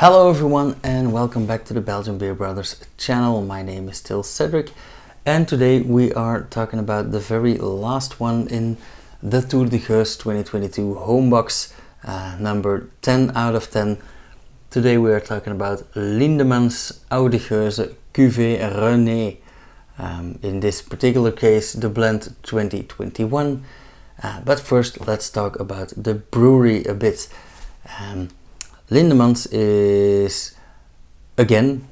Hello everyone and welcome back to the Belgian Beer Brothers channel. My name is still Cedric and today we are talking about the very last one in the Toer de Geuze 2022 homebox, number 10 out of 10. Today we are talking about Lindemans Oude Gueuze Cuvée René. In this particular case the blend 2021. But first let's talk about the brewery a bit. Lindemans is again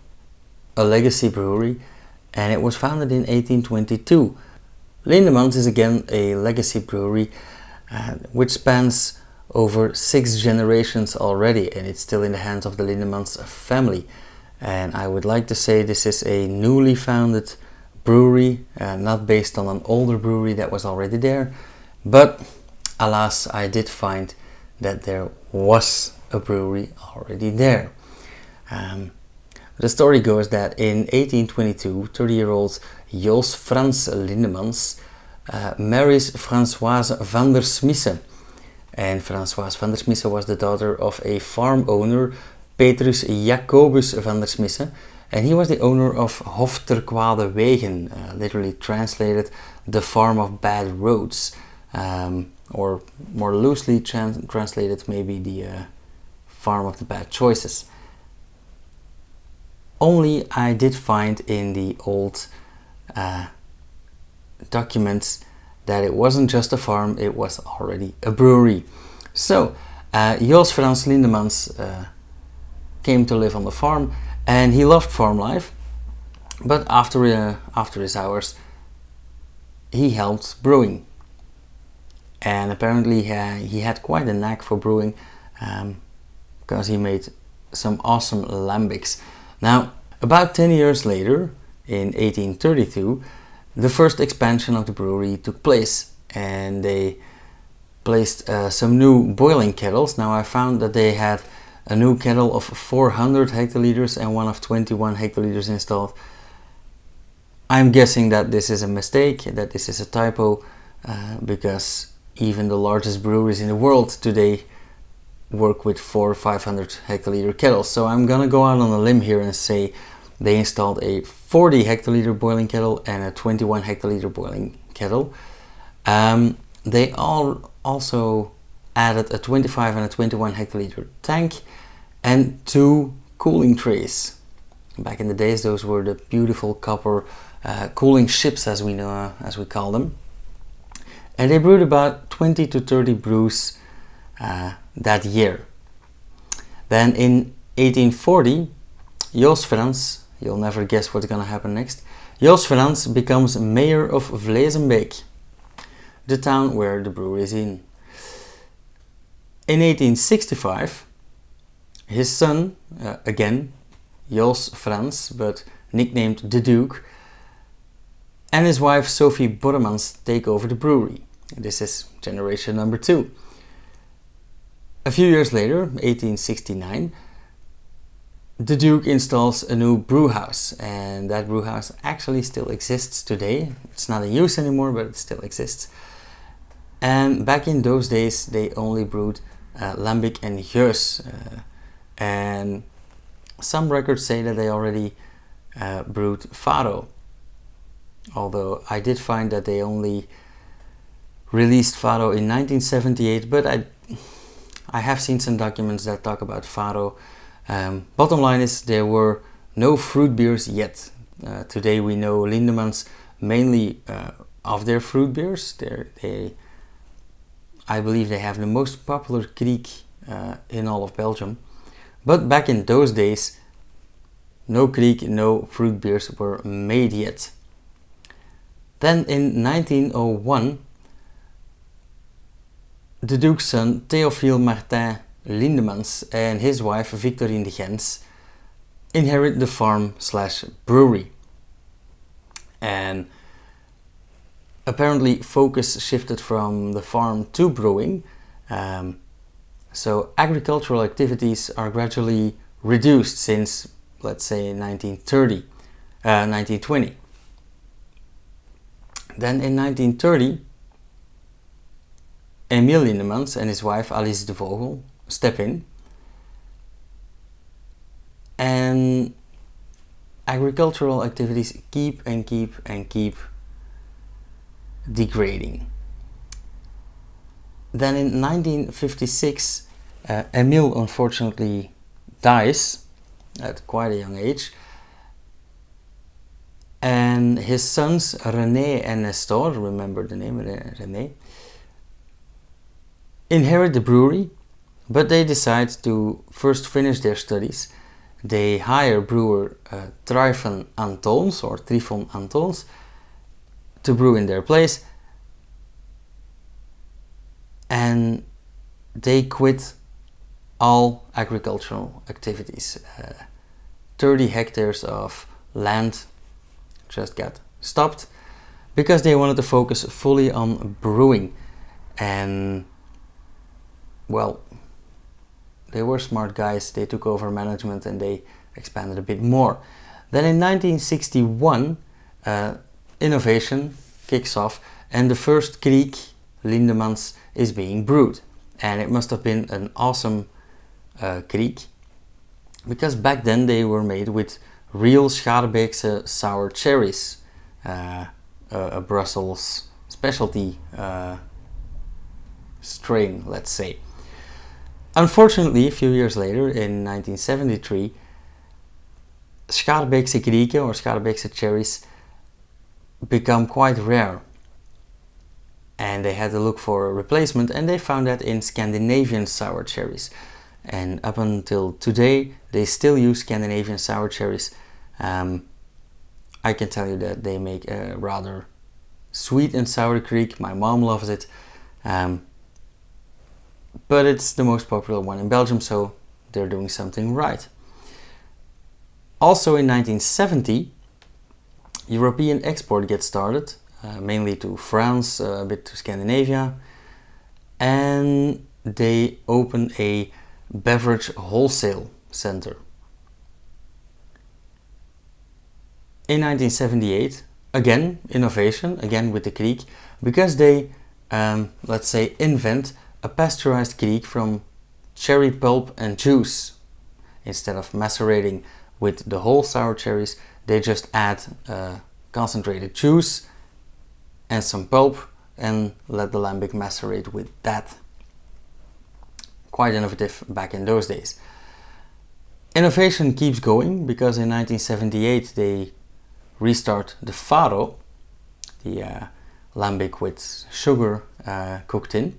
a legacy brewery and it was founded in 1822. Lindemans is again a legacy brewery which spans over 6 generations already, and it's still in the hands of the Lindemans family. And I would like to say this is a newly founded brewery, not based on an older brewery that was already there, but alas, I did find that there was a brewery already there. The story goes that in 1822, 30-year-old Jos Frans Lindemans marries Françoise van der Smisse. And Françoise van der Smisse was the daughter of a farm owner, Petrus Jacobus van der Smisse, and he was the owner of Hof ter Kwade Wegen, literally translated the farm of bad roads, or more loosely translated maybe the farm of the bad choices. Only I did find in the old documents that it wasn't just a farm, it was already a brewery. So Jos Frans Lindemans came to live on the farm and he loved farm life, but after his hours he helped brewing, and apparently he had quite a knack for brewing, because he made some awesome lambics. Now, about 10 years later, in 1832, the first expansion of the brewery took place and they placed some new boiling kettles. Now I found that they had a new kettle of 400 hectoliters and one of 21 hectoliters installed. I'm guessing that this is a mistake, that this is a typo, because even the largest breweries in the world today work with 400 or 500 hectoliter kettles. So I'm gonna go out on a limb here and say they installed a 40 hectoliter boiling kettle and a 21 hectoliter boiling kettle. They also added a 25 and a 21 hectoliter tank and 2 cooling trays. Back in the days, those were the beautiful copper cooling ships, as we call them. And they brewed about 20 to 30 brews that year. Then in 1840, Jos Frans, you'll never guess what's gonna happen next, Jos Frans becomes mayor of Vlezenbeek, the town where the brewery is in. In 1865, his son, again Jos Frans, but nicknamed the Duke, and his wife Sophie Borremans take over the brewery. This is generation number 2. A few years later, 1869, the Duke installs a new brew house, and that brew house actually still exists today. It's not in use anymore, but it still exists. And back in those days, they only brewed lambic and geuzes, and some records say that they already brewed fado. Although I did find that they only released fado in 1978, but I have seen some documents that talk about fado. Bottom line is there were no fruit beers yet. Today we know Lindemans mainly of their fruit beers. I believe they have the most popular kriek in all of Belgium. But back in those days, no kriek, no fruit beers were made yet. Then in 1901, the Duke's son Théophile Martin Lindemans and his wife Victorine de Gens inherit the farm/brewery, and apparently focus shifted from the farm to brewing, so agricultural activities are gradually reduced since, let's say, 1920. Then in 1930, Emile Lindemans and his wife Alice de Vogel step in, and agricultural activities keep degrading. Then in 1956, Emile unfortunately dies at quite a young age, and his sons René and Nestor, remember the name René, inherit the brewery, but they decide to first finish their studies. They hire brewer Tryphon Antons to brew in their place, and they quit all agricultural activities. 30 hectares of land just got stopped because they wanted to focus fully on brewing. And well, they were smart guys. They took over management and they expanded a bit more. Then in 1961, innovation kicks off and the first kriek, Lindemans, is being brewed. And it must have been an awesome kriek, because back then they were made with real Schaarbeekse sour cherries, a Brussels specialty strain, let's say. Unfortunately, a few years later, in 1973, Schaarbeekse krieken or Schaarbeekse cherries become quite rare, and they had to look for a replacement, and they found that in Scandinavian sour cherries. And up until today, they still use Scandinavian sour cherries. I can tell you that they make a rather sweet and sour kriek. My mom loves it. But it's the most popular one in Belgium, so they're doing something right. Also in 1970, European export gets started, mainly to France, a bit to Scandinavia, and they open a beverage wholesale center. In 1978, again innovation, again with the kriek, because they, let's say, invent a pasteurized kriek from cherry pulp and juice. Instead of macerating with the whole sour cherries, they just add concentrated juice and some pulp and let the lambic macerate with that. Quite innovative back in those days. Innovation keeps going because in 1978 they restart the faro, the lambic with sugar cooked in.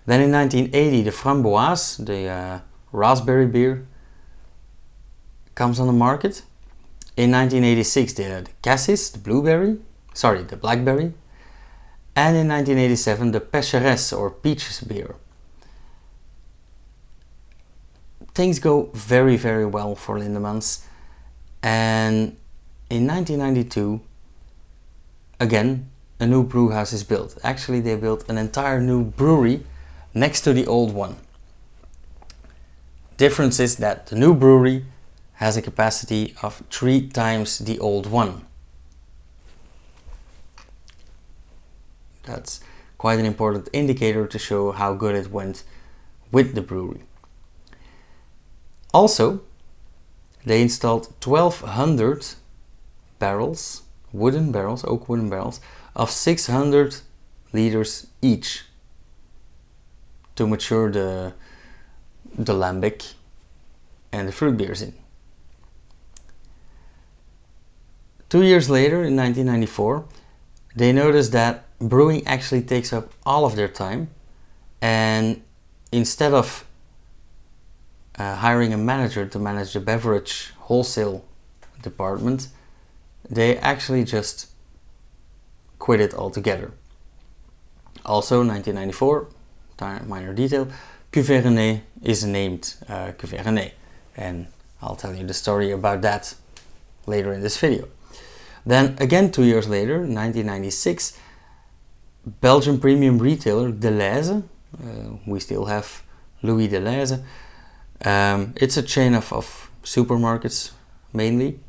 Then in 1980 the framboise, the raspberry beer, comes on the market. In 1986 the cassis, the blackberry. And in 1987 the pécheresse or peaches beer. Things go very, very well for Lindemans, and in 1992 again a new brew house is built. Actually, they built an entire new brewery next to the old one. Difference is that the new brewery has a capacity of 3 times the old one. That's quite an important indicator to show how good it went with the brewery. Also, they installed 1,200 barrels, oak wooden barrels, of 600 liters each to mature the lambic and the fruit beers in. 2 years later, in 1994, they noticed that brewing actually takes up all of their time, and instead of hiring a manager to manage the beverage wholesale department, they actually just quit it altogether. Also, 1994, minor detail, Cuvée René is named Cuvée René, and I'll tell you the story about that later in this video. Then again 2 years later, 1996, Belgian premium retailer Delhaize, we still have Louis Delhaize. It's a chain of supermarkets mainly,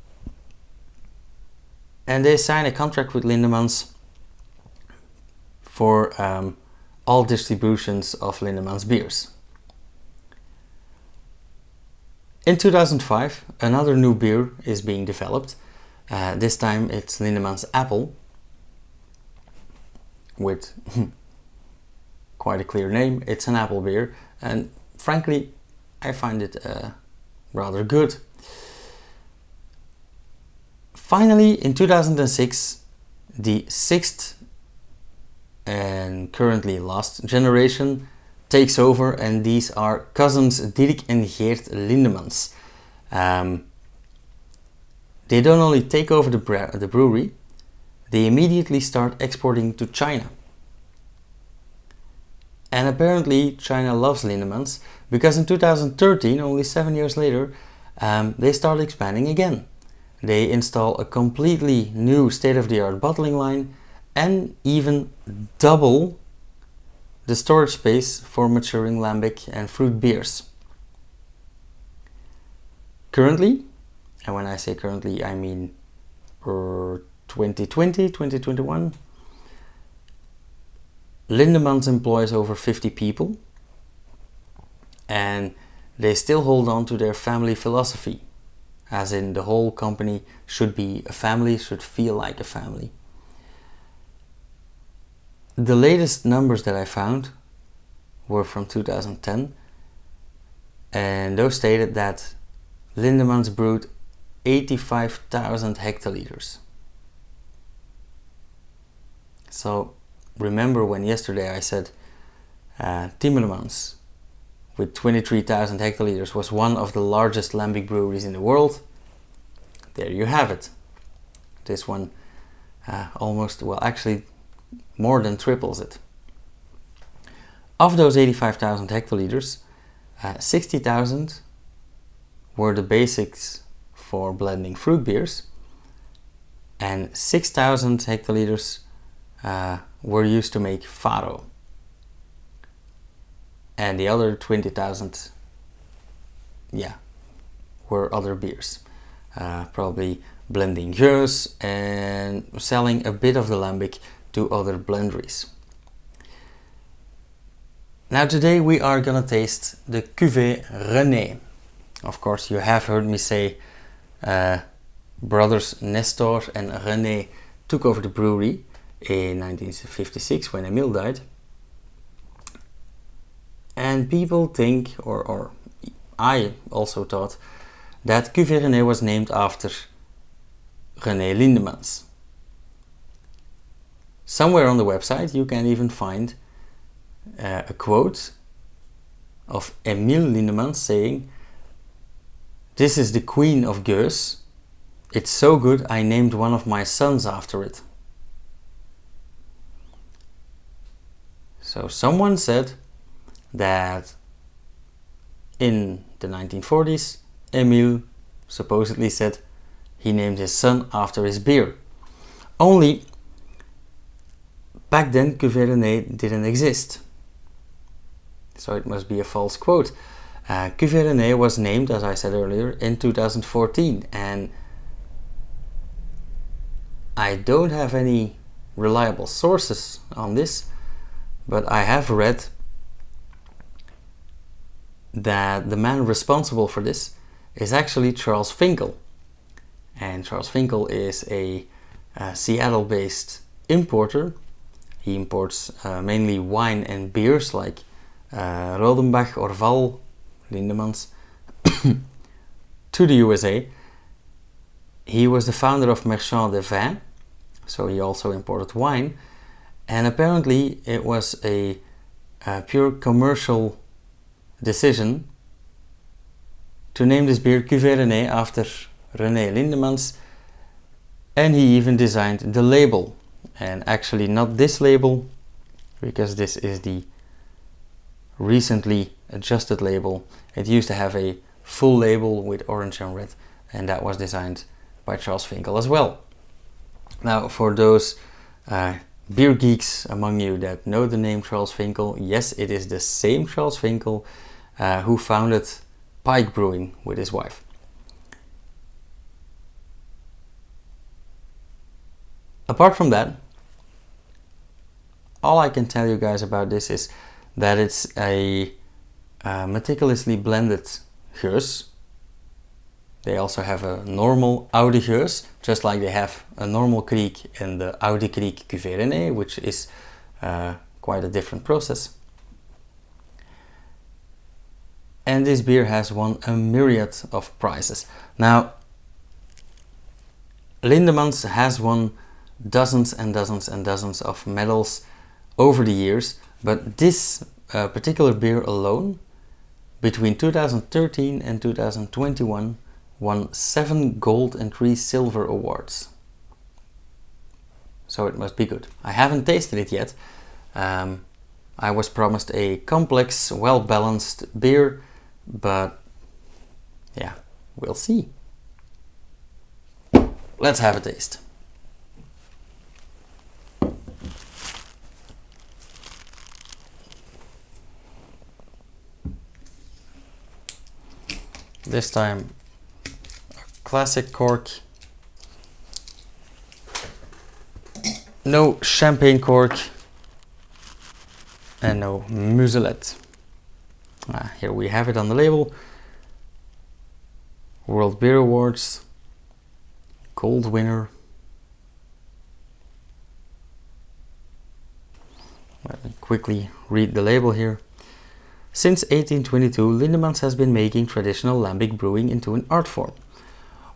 and they sign a contract with Lindemans for all distributions of Lindemans beers. In 2005, another new beer is being developed. This time it's Lindemans Apple, with quite a clear name. It's an apple beer, and frankly, I find it rather good. Finally, in 2006, the sixth and currently last generation takes over, and these are cousins Dirk and Geert Lindemans. They don't only take over the brewery, they immediately start exporting to China. And apparently China loves Lindemans, because in 2013, only 7 years later, they start expanding again. They install a completely new state-of-the-art bottling line and even double the storage space for maturing lambic and fruit beers. Currently, and when I say currently, I mean 2020, 2021, Lindemans employs over 50 people, and they still hold on to their family philosophy, as in the whole company should be a family, should feel like a family. The latest numbers that I found were from 2010, and those stated that Lindemans brewed 85,000 hectoliters. So remember when yesterday I said Timmermans with 23,000 hectoliters was one of the largest lambic breweries in the world? There you have it. This one almost, well, actually more than triples it. Of those 85,000 hectoliters, 60,000 were the basics for blending fruit beers, and 6,000 hectoliters were used to make faro. And the other 20,000, were other beers. Probably blending geuzes and selling a bit of the lambic to other blenderies. Now today we are gonna taste the Cuvée René. Of course, you have heard me say brothers Nestor and René took over the brewery in 1956 when Emile died. And people think, or I also thought, that Cuvée René was named after René Lindemans. Somewhere on the website you can even find a quote of Emile Lindemans saying, "This is the queen of geuzes. It's so good I named one of my sons after it." So someone said that in the 1940s, Emile supposedly said he named his son after his beer. Only back then Cuvée René didn't exist. So it must be a false quote. Cuvée René was named, as I said earlier, in 2014, and I don't have any reliable sources on this, but I have read that the man responsible for this is actually Charles Finkel. And Charles Finkel is a Seattle-based importer. He imports mainly wine and beers like Rodenbach, Orval, Lindemans to the USA. He was the founder of Marchand de Vin, so he also imported wine. And apparently it was a pure commercial decision to name this beer Cuvée René after René Lindemans, and he even designed the label. And actually not this label, because this is the recently adjusted label. It used to have a full label with orange and red, and that was designed by Charles Finkel as well. Now for those beer geeks among you that know the name Charles Finkel, yes, it is the same Charles Finkel who founded Pike Brewing with his wife. Apart from that, all I can tell you guys about this is that it's a meticulously blended geuz, They also have a normal Oude Gueuze, just like they have a normal kriek in the Oude Gueuze Cuvée René, which is quite a different process. And this beer has won a myriad of prizes. Now, Lindemans has won dozens and dozens and dozens of medals over the years, but this particular beer alone, between 2013 and 2021, won 7 gold and 3 silver awards. So it must be good. I haven't tasted it yet. I was promised a complex, well-balanced beer, but yeah, we'll see. Let's have a taste. This time a classic cork. No champagne cork and no muselet. Here we have it on the label. World Beer Awards, gold winner. Let me quickly read the label here. Since 1822, Lindemans has been making traditional lambic brewing into an art form.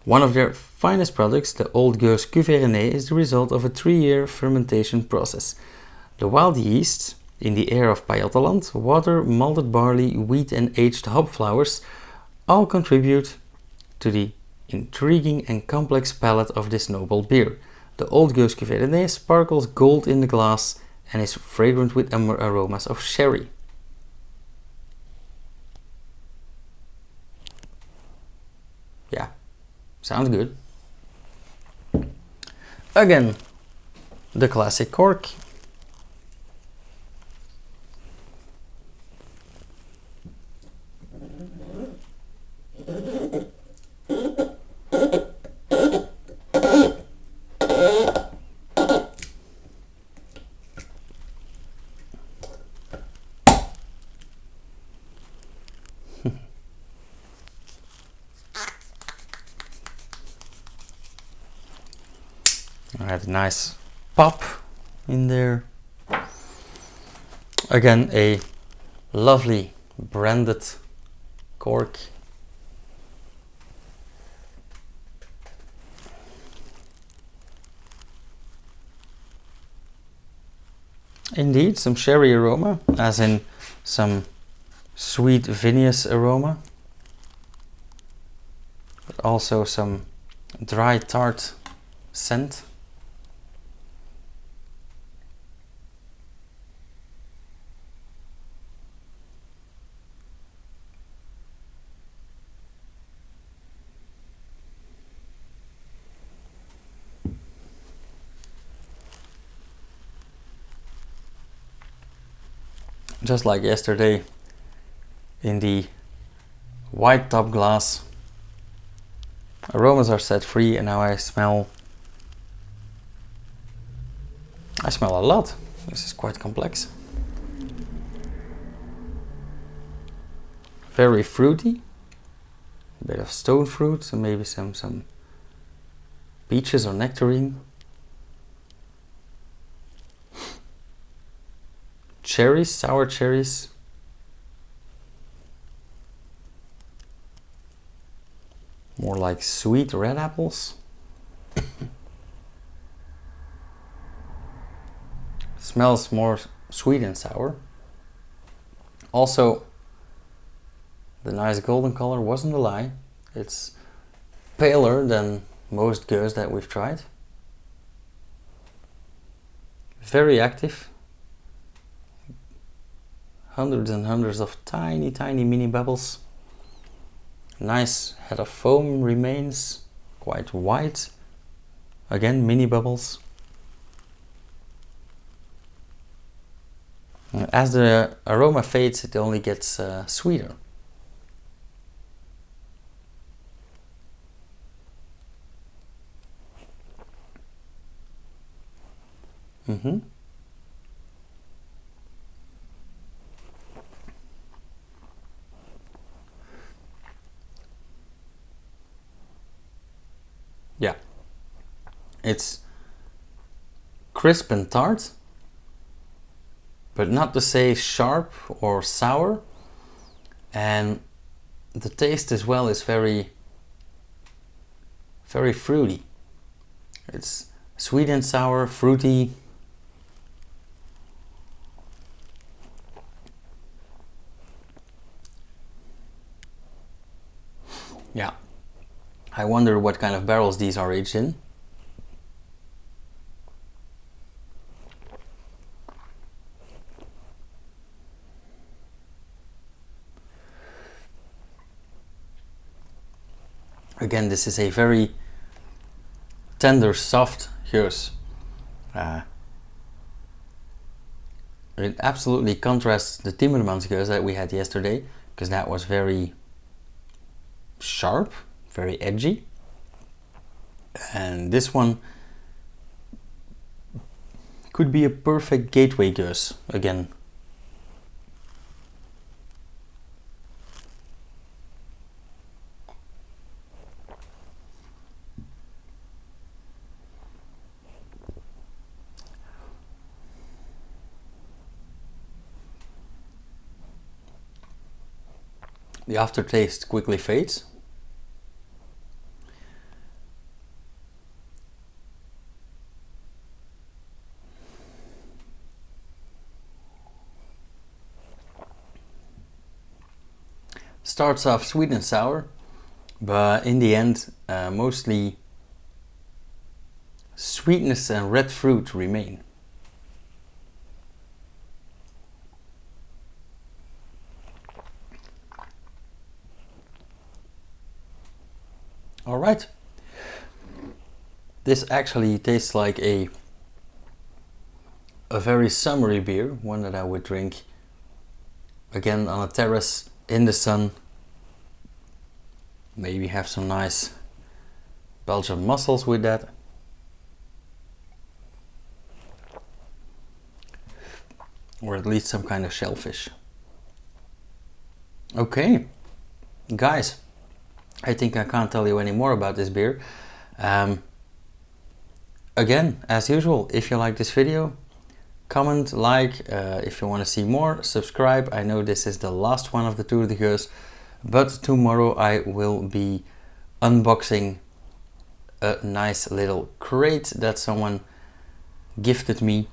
One of their finest products, the Oude Gueuze Cuvée René, is the result of a 3-year fermentation process. The wild yeasts in the air of Pajottenland, water, malted barley, wheat and aged hop flowers all contribute to the intriguing and complex palate of this noble beer. The Oude Gueuze Cuvée René sparkles gold in the glass and is fragrant with aromas of sherry. Yeah, sounds good. Again, the classic cork. I had a nice pop in there. Again, a lovely branded cork. Indeed, some sherry aroma, as in some sweet vinous aroma, but also some dry tart scent. Just like yesterday in the white top glass, aromas are set free, and now I smell a lot. This is quite complex. Very fruity, a bit of stone fruit and maybe some peaches or nectarine. Cherries, sour cherries. More like sweet red apples. Smells more sweet and sour. Also, the nice golden color wasn't a lie. It's paler than most gueuze that we've tried. Very active. Hundreds and hundreds of tiny mini bubbles. Nice head of foam remains, quite white. Again, mini bubbles. As the aroma fades, it only gets sweeter. It's crisp and tart, but not to say sharp or sour. And the taste as well is very fruity. It's sweet and sour, fruity. Yeah, I wonder what kind of barrels these are aged in. Again, this is a very tender, soft Geuze. It absolutely contrasts the Lindemans Geuze that we had yesterday, because that was very sharp, very edgy. And this one could be a perfect gateway Geuze again. The aftertaste quickly fades. Starts off sweet and sour, but in the end, mostly sweetness and red fruit remain. All right. This actually tastes like a very summery beer, one that I would drink again on a terrace in the sun. Maybe have some nice Belgian mussels with that. Or at least some kind of shellfish. Okay, guys, I think I can't tell you any more about this beer. Again, as usual, if you like this video, comment, like, if you want to see more, subscribe. I know this is the last one of the Toer de Geuze, but tomorrow I will be unboxing a nice little crate that someone gifted me.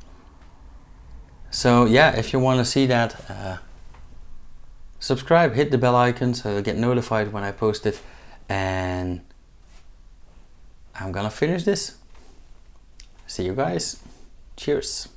So yeah, if you want to see that, subscribe, hit the bell icon so you get notified when I post it. And I'm gonna finish this. See you guys. Cheers.